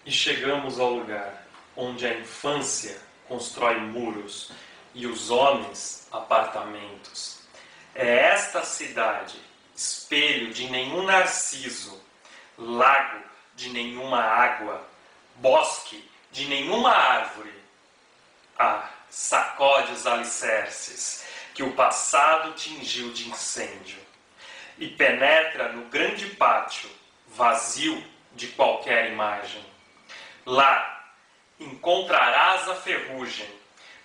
E chegamos ao lugar onde a infância constrói muros e os homens apartamentos. É esta cidade, espelho de nenhum narciso, lago de nenhuma água, bosque de nenhuma árvore. Ah, sacode os alicerces que o passado tingiu de incêndio e penetra no grande pátio, vazio de qualquer imagem. Lá encontrarás a ferrugem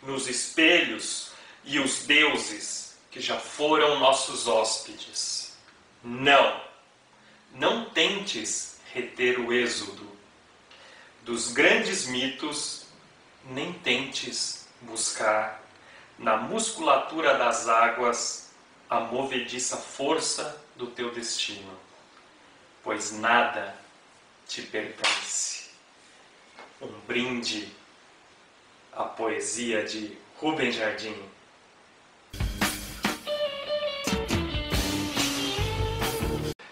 nos espelhos e os deuses que já foram nossos hóspedes. Não tentes reter o êxodo dos grandes mitos, nem tentes buscar na musculatura das águas a movediça força do teu destino, pois nada te pertence. Um brinde à poesia de Rubem Jardim.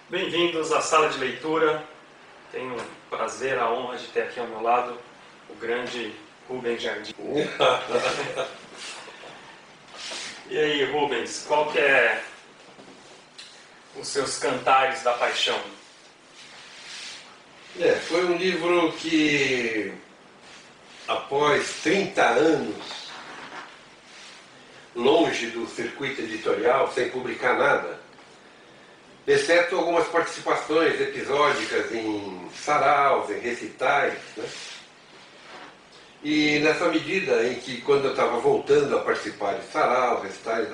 Bem-vindos à sala de leitura. Tenho o prazer, a honra de ter aqui ao meu lado o grande Rubem Jardim. E aí, Rubens, qual que é os seus cantares da paixão? Foi um livro que, após 30 anos, longe do circuito editorial, sem publicar nada, exceto algumas participações episódicas em saraus, em recitais, né? E nessa medida em que, quando eu estava voltando a participar de saraus, recitais,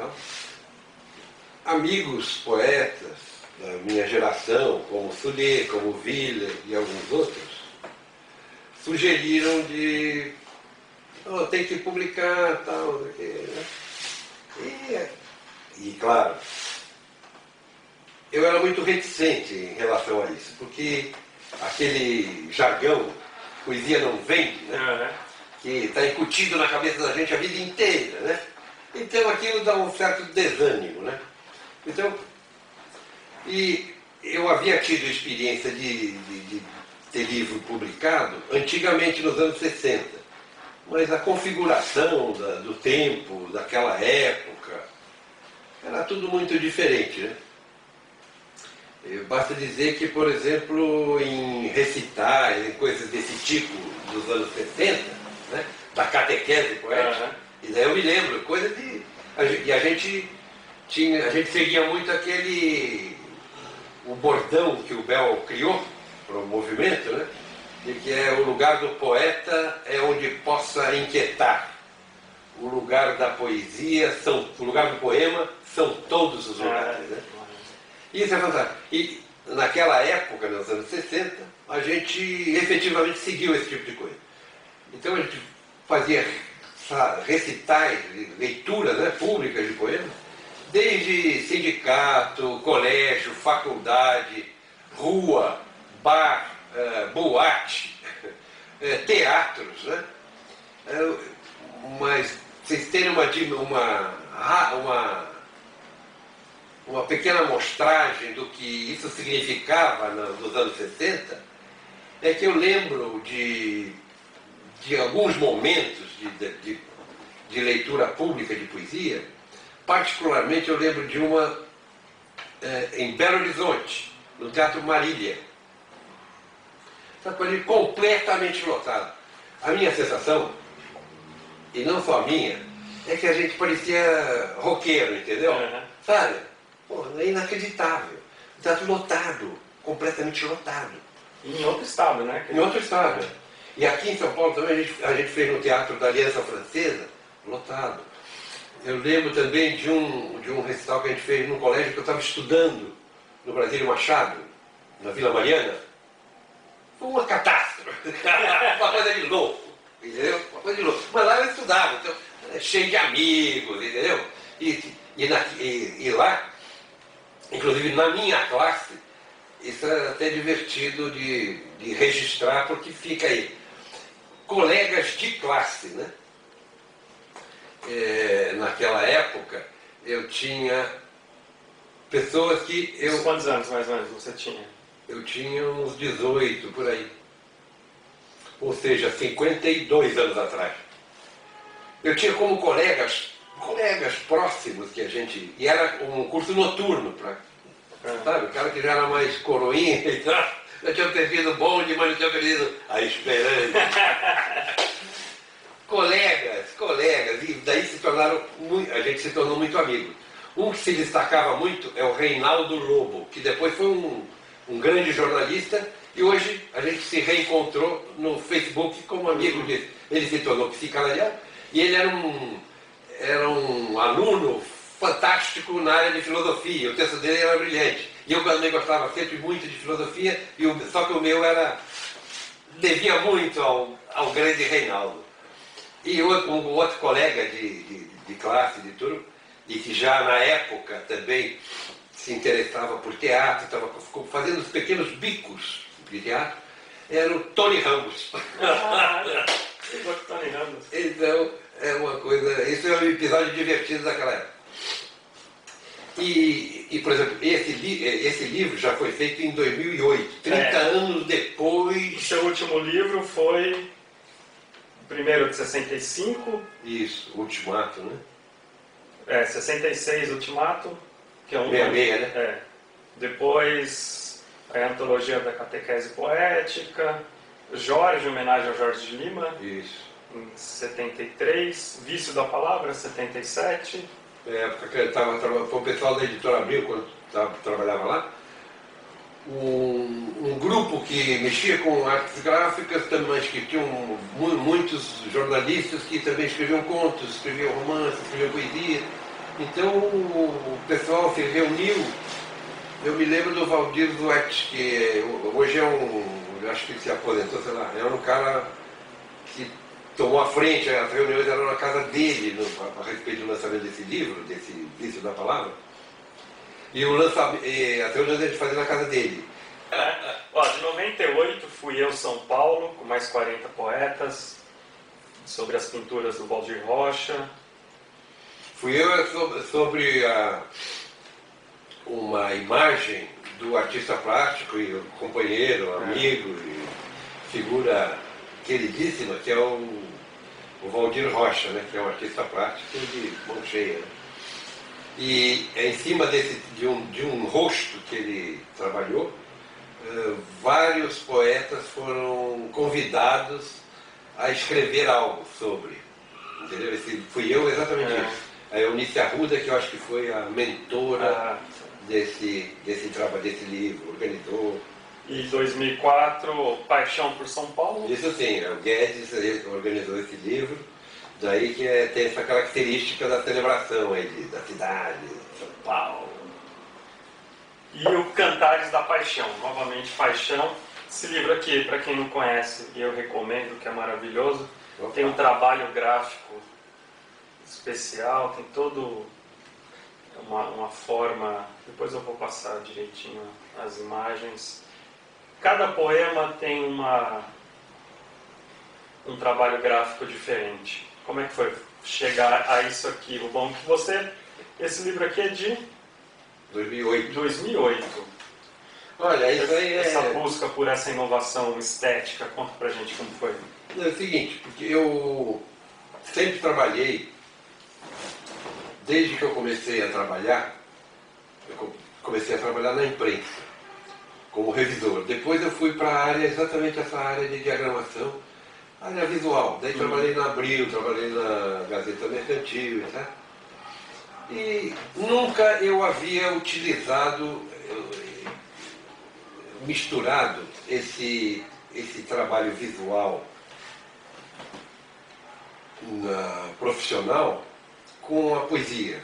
amigos poetas da minha geração, como Sully, como Willer e alguns outros, sugeriram de tem que publicar, tal, né? E claro, eu era muito reticente em relação a isso, porque aquele jargão, poesia não vende, né? Que está incutido na cabeça da gente a vida inteira, né? Então aquilo dá um certo desânimo, né? Então, e eu havia tido experiência de ter livro publicado antigamente nos anos 60, mas a configuração do tempo, daquela época, era tudo muito diferente, né? Basta dizer que, por exemplo, em recitais, em coisas desse tipo dos anos 60, né, da catequese poética, e daí eu me lembro, coisa de... E a gente seguia muito o bordão que o Bell criou para o movimento, né, de que o lugar do poeta é onde possa inquietar. O lugar da poesia, o lugar do poema são todos os lugares, né? Isso é fantástico. E naquela época, nos anos 60, a gente efetivamente seguiu esse tipo de coisa. Então a gente fazia recitais, leituras, né, públicas de poemas, desde sindicato, colégio, faculdade, rua, bar, boate, teatros, né? Mas vocês terem uma pequena amostragem do que isso significava nos anos 60, é que eu lembro de alguns momentos de leitura pública de poesia. Particularmente eu lembro de uma em Belo Horizonte, no Teatro Marília. Sabe, ali completamente lotado. A minha sensação, e não só a minha, é que a gente parecia roqueiro, entendeu? Sabe? Pô, é inacreditável. O teatro lotado, completamente lotado. E em outro estado, né? Em outro estado. E aqui em São Paulo também a gente fez no Teatro da Aliança Francesa, lotado. Eu lembro também de um recital que a gente fez num colégio que eu estava estudando, no Brasílio Machado, na Vila Mariana. Foi uma catástrofe. Uma coisa de louco, entendeu? Uma coisa de louco. Mas lá eu estudava, então, cheio de amigos, entendeu? E lá, inclusive na minha classe, isso é até divertido de registrar, porque fica aí. Colegas de classe, né? Naquela época, eu tinha pessoas que eu... Quantos anos mais ou menos você tinha? Eu tinha uns 18, por aí. ou seja, 52 anos atrás. Eu tinha como colegas próximos que a gente... E era um curso noturno, sabe? O cara que já era mais coroinha e tal. Eu tinha perdido o bonde, mas não tinha perdido a esperança. colegas, e daí a gente se tornou muito amigo. Um que se destacava muito é o Reinaldo Lobo, que depois foi um grande jornalista, e hoje a gente se reencontrou no Facebook como amigo dele. Ele se tornou psicanalista e ele era um aluno fantástico na área de filosofia. O texto dele era brilhante. E eu também gostava sempre muito de filosofia, só que o meu devia muito ao grande Reinaldo. E um outro colega de classe, de turma, e que já na época também se interessava por teatro, ficou fazendo os pequenos bicos de teatro, era o Tony Ramos. Tony Ramos. Então, é uma coisa... Isso é um episódio divertido daquela época. E por exemplo, esse livro já foi feito em 2008, 30 anos depois... O seu último livro foi o primeiro de 65. Isso, Ultimato, né? 66, Ultimato, que é um... 66, né? Depois, a Antologia da Catequese Poética, Jorge, homenagem ao Jorge de Lima. Isso. Em 73, Vício da Palavra, 77. Na época que foi o pessoal da Editora Abril, quando trabalhava lá, um grupo que mexia com artes gráficas, mas que tinham muitos jornalistas que também escreviam contos, escreviam romances, escreviam poesia. Então o pessoal se reuniu. Eu me lembro do Valdir Zueck, que hoje eu acho que ele se aposentou, sei lá, era um cara que tomou a frente, as reuniões eram na casa dele a respeito do lançamento desse livro, desse Vício da Palavra. E as reuniões a gente fazia na casa dele. De 98 fui eu São Paulo, com mais 40 poetas, sobre as pinturas do Valdir Rocha. Fui eu sobre uma imagem do artista plástico e companheiro, amigo e figura queridíssima, que é o Valdir Rocha, né, que é um artista plástico de mão cheia. Né? E em cima de um rosto que ele trabalhou, vários poetas foram convidados a escrever algo sobre. Entendeu? Fui eu exatamente isso. A Eunice Arruda, que eu acho que foi a mentora desse trabalho, desse livro, organizou. E 2004, Paixão por São Paulo. Isso sim, o Guedes organizou esse livro, daí que tem essa característica da celebração aí da cidade, São Paulo. E o Cantares da Paixão, novamente Paixão. Esse livro aqui, para quem não conhece, eu recomendo, que é maravilhoso. Tem um trabalho gráfico especial, tem todo uma forma, depois eu vou passar direitinho as imagens. Cada poema tem um trabalho gráfico diferente. Como é que foi chegar a isso aqui, Rubão? Esse livro aqui é de 2008. Olha, isso aí essa busca por essa inovação estética, conta pra gente como foi. É o seguinte, porque eu sempre trabalhei, desde que eu comecei a trabalhar na imprensa, como revisor. Depois eu fui para a área, exatamente essa área de diagramação, área visual. Daí trabalhei na Abril, trabalhei na Gazeta Mercantil, etc. E nunca eu havia misturado esse trabalho visual profissional com a poesia,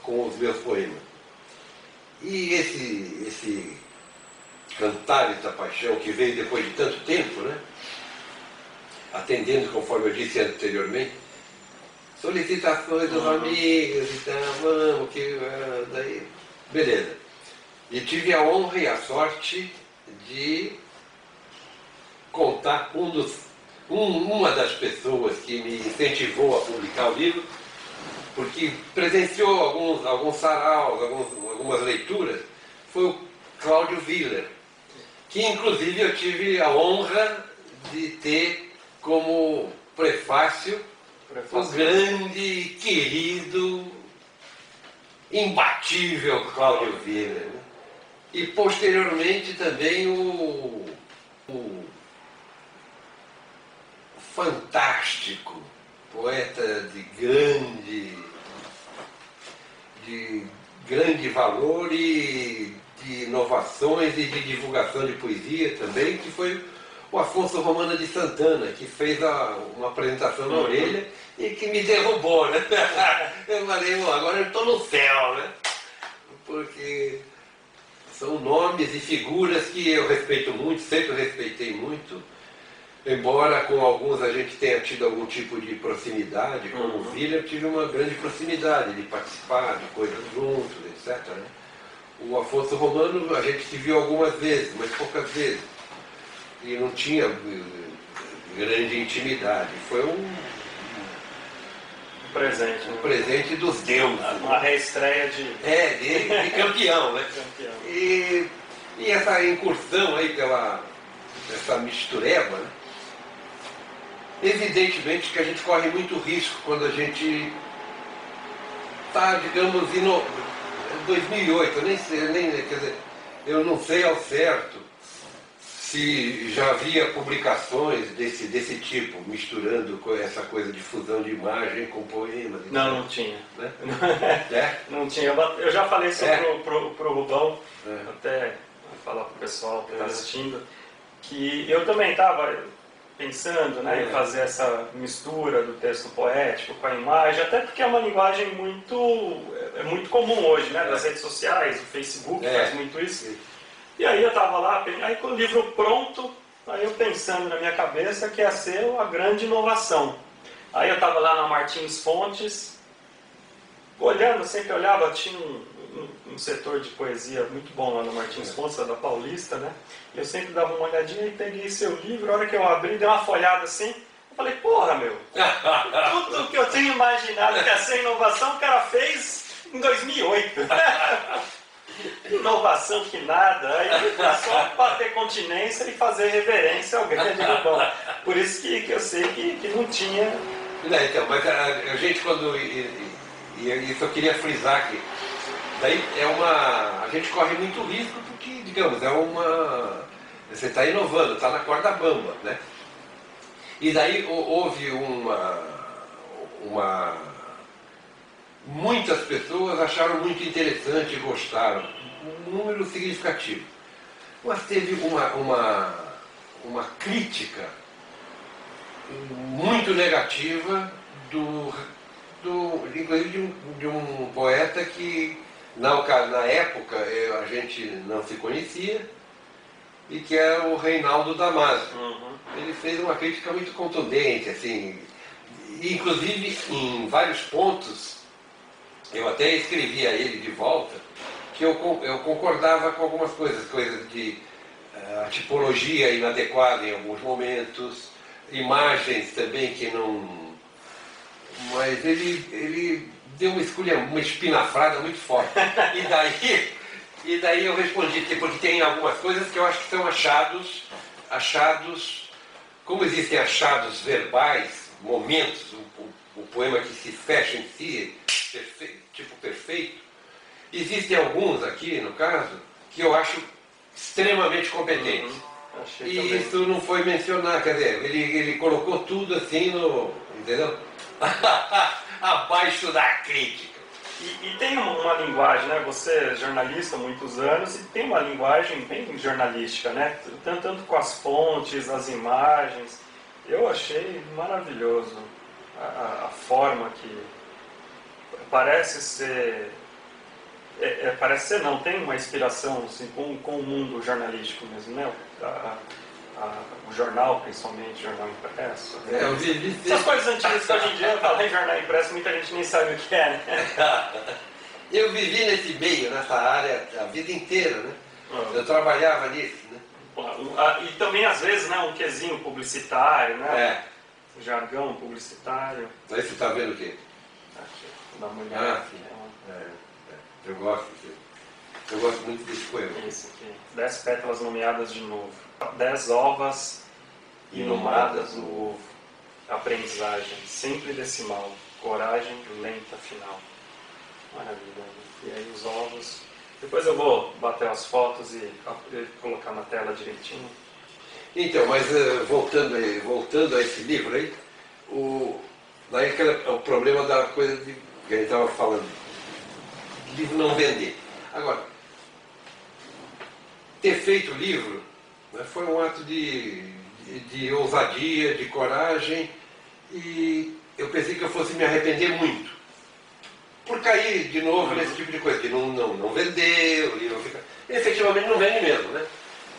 com os meus poemas. E esse Cantares da Paixão, que veio depois de tanto tempo, né? Atendendo, conforme eu disse anteriormente, solicitações dos amigos, então, vamos, daí, beleza. E tive a honra e a sorte de contar uma das pessoas que me incentivou a publicar o livro, porque presenciou alguns saraus, algumas leituras, foi o Cláudio Willer, que inclusive eu tive a honra de ter como prefácio o grande, querido, imbatível Cláudio Wiener, né? E posteriormente também o fantástico poeta de grande valor e de inovações e de divulgação de poesia também, que foi o Afonso Romana de Santana, que fez uma apresentação na orelha e que me derrubou, né? Eu falei, agora eu estou no céu, né? Porque são nomes e figuras que eu respeito muito, sempre respeitei muito, embora com alguns a gente tenha tido algum tipo de proximidade, como o Wiener, eu tive uma grande proximidade de participar de coisas juntos, etc., né? O Afonso Romano a gente se viu algumas vezes, mas poucas vezes. E não tinha grande intimidade. Foi um presente. Um presente dos deuses. Uma reestreia de campeão, né? Campeão. E essa incursão aí essa mistureba, né? Evidentemente que a gente corre muito risco quando a gente está, digamos, 2008, quer dizer, eu não sei ao certo se já havia publicações desse tipo, misturando essa coisa de fusão de imagem com poemas. Não tinha. Né? Não tinha. Eu já falei isso pro Rubão, até falar pro pessoal que está assistindo, que eu também estava pensando, né, em fazer essa mistura do texto poético com a imagem, até porque é uma linguagem muito comum hoje, né, das redes sociais, o Facebook faz muito isso. E aí eu estava lá, aí com o livro pronto, aí eu pensando na minha cabeça que ia ser a grande inovação. Aí eu estava lá na Martins Fontes, olhando, sempre olhava, tinha um setor de poesia muito bom lá no Martins Fontes, da Paulista, né? E eu sempre dava uma olhadinha e peguei seu livro, a hora que eu abri, dei uma folhada assim, eu falei, porra, meu, tudo que eu tinha imaginado que ia ser inovação, o cara fez em 2008. Inovação que nada, aí é só bater continência e fazer reverência ao grande Rubão. Por isso que eu sei que não tinha. Não, então, mas a gente quando. Isso eu queria frisar aqui. Daí a gente corre muito risco porque, digamos, você está inovando, está na corda bamba, né? E daí houve muitas pessoas acharam muito interessante, gostaram, um número significativo. Mas teve uma crítica muito negativa inclusive de um poeta que na época a gente não se conhecia e que é o Reinaldo Damasio. Ele fez uma crítica muito contundente, assim, inclusive em vários pontos. Eu até escrevi a ele de volta que eu concordava com algumas coisas de tipologia inadequada em alguns momentos, imagens também que não... Mas ele deu uma espinafrada muito forte. E daí eu respondi, porque tem algumas coisas que eu acho que são achados, como existem achados verbais, momentos, o poema que se fecha em si, perfeito. Existem alguns aqui, no caso, que eu acho extremamente competentes. E também. Isso não foi mencionado, quer dizer, ele colocou tudo assim entendeu? Abaixo da crítica. E tem uma linguagem, né? Você é jornalista há muitos anos e tem uma linguagem bem jornalística, né? Tanto com as fontes, as imagens. Eu achei maravilhoso a forma que parece ser não, tem uma inspiração assim, com o mundo jornalístico mesmo, né? O jornal, principalmente, jornal impresso. Essas coisas antigas que hoje em dia, falar em jornal impresso, muita gente nem sabe o que é, né? Eu vivi nesse meio, nessa área, a vida inteira, né? Eu trabalhava nisso, né? E também, às vezes, né, um quezinho publicitário, né? Jargão publicitário. Aí você está vendo o quê? Aqui, dá uma olhada. Eu gosto muito desse poema. Isso aqui. 10 pétalas nomeadas de novo. 10 ovas inumadas no ovo. aprendizagem, sempre decimal, coragem lenta final. Maravilha. E aí os ovos. Depois eu vou bater as fotos e colocar na tela direitinho. Então, mas voltando a esse livro aí, daí o problema da coisa que a gente estava falando, de livro não vender. Agora, ter feito o livro, né, foi um ato de ousadia, de coragem, e eu pensei que eu fosse me arrepender muito por cair de novo nesse tipo de coisa, que não vender, o livro fica... Efetivamente não vende mesmo, né?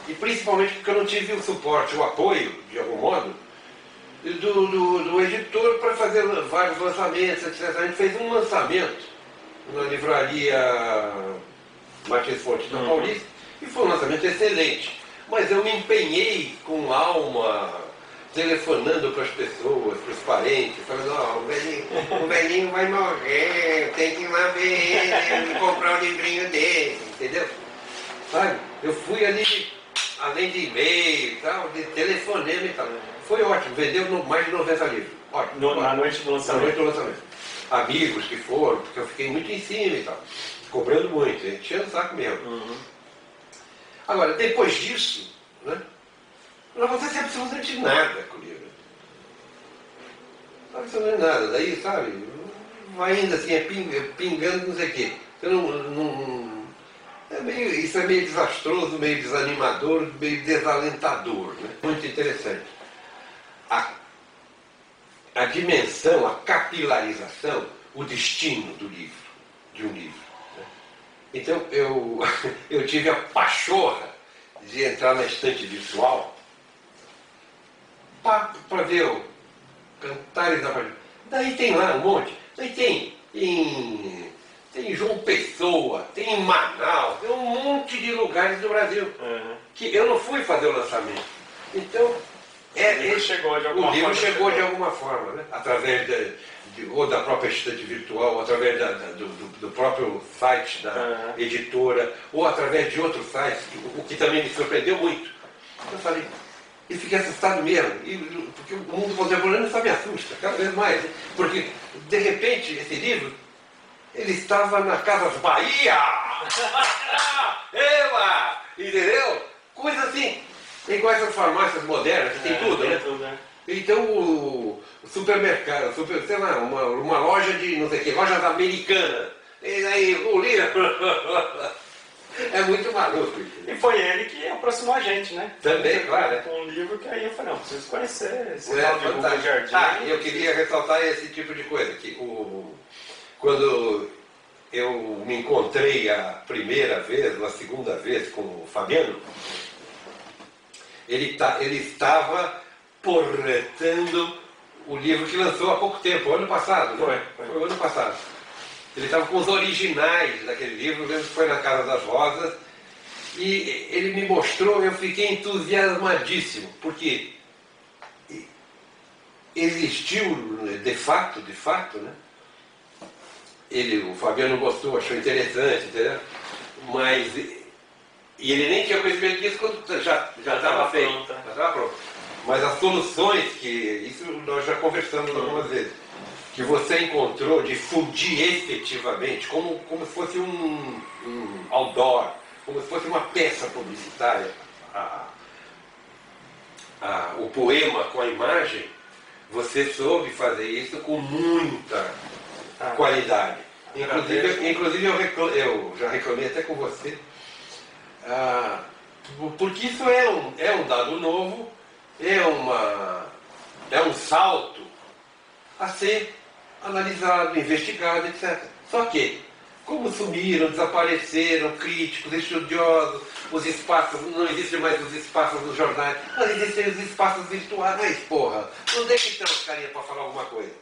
E principalmente porque eu não tive o suporte, o apoio, de algum modo, do editor para fazer vários lançamentos, etc. A gente fez um lançamento na livraria Martins Fontes da Paulista, e foi um lançamento excelente. Mas eu me empenhei com alma, telefonando para as pessoas, para os parentes, falando, o velhinho vai morrer, tem que ir lá ver ele, comprar o livrinho dele, entendeu? Sabe? Eu fui ali, além de e-mail e tal, de telefonema e tal. Foi ótimo, vendeu mais de 90 livros. Ótimo. Na noite do lançamento. Na noite do lançamento. Amigos que foram, porque eu fiquei muito em cima e tal. Cobrando muito, enchendo o saco mesmo. Agora, depois disso, né, não acontece absolutamente nada com o livro. Absolutamente nada. Daí, sabe, vai indo assim, pingando não sei o quê. Isso é meio desastroso, meio desanimador, meio desalentador. Né? Muito interessante. A dimensão, a capilarização, o destino do livro, de um livro. Né? Então, eu tive a pachorra de entrar na estante virtual para ver o Cantares da Paixão. Daí tem lá um monte. Daí tem em João Pessoa, tem em Manaus, tem um monte de lugares do Brasil que eu não fui fazer o lançamento. Então, o livro chegou de alguma forma, né? Através ou da própria estante virtual, ou através do próprio site da editora, ou através de outros sites, o que também me surpreendeu muito. Eu falei, e fiquei assustado mesmo, porque o mundo contemporâneo só me assusta, cada vez mais. Né? Porque, de repente, esse livro, ele estava na Casas Bahia! Ela! Entendeu? Coisa assim. Igual essas farmácias modernas, que tem tudo, né? Então o supermercado, sei lá, uma loja de não sei o que, lojas americanas. E aí o livro. É muito maluco. E foi ele que aproximou a gente, né? Também, claro. Com um livro que aí eu falei, não, preciso conhecer esse tal de Hugo Jardim. Eu queria ressaltar esse tipo de coisa, que quando eu me encontrei a primeira vez, a segunda vez com o Fabiano, ele estava porretando o livro que lançou há pouco tempo, ano passado. Né? Foi o ano passado. Ele estava com os originais daquele livro, mesmo que foi na Casa das Rosas, e ele me mostrou, eu fiquei entusiasmadíssimo, porque existiu, de fato, né? O Fabiano gostou, achou interessante, entendeu? Mas... E ele nem tinha conhecimento disso quando já estava feito. Já estava pronto. Mas as soluções isso nós já conversamos algumas vezes, que você encontrou de fundir efetivamente, como se fosse um outdoor, como se fosse uma peça publicitária, o poema com a imagem, você soube fazer isso com muita qualidade. Inclusive eu já reclamei até com você, porque isso é um dado novo, é um salto a ser analisado, investigado, etc. Só que, como sumiram, desapareceram críticos, estudiosos, os espaços, não existem mais os espaços dos jornais, mas existem os espaços virtuais, porra, onde é que estão os carinhas para falar alguma coisa?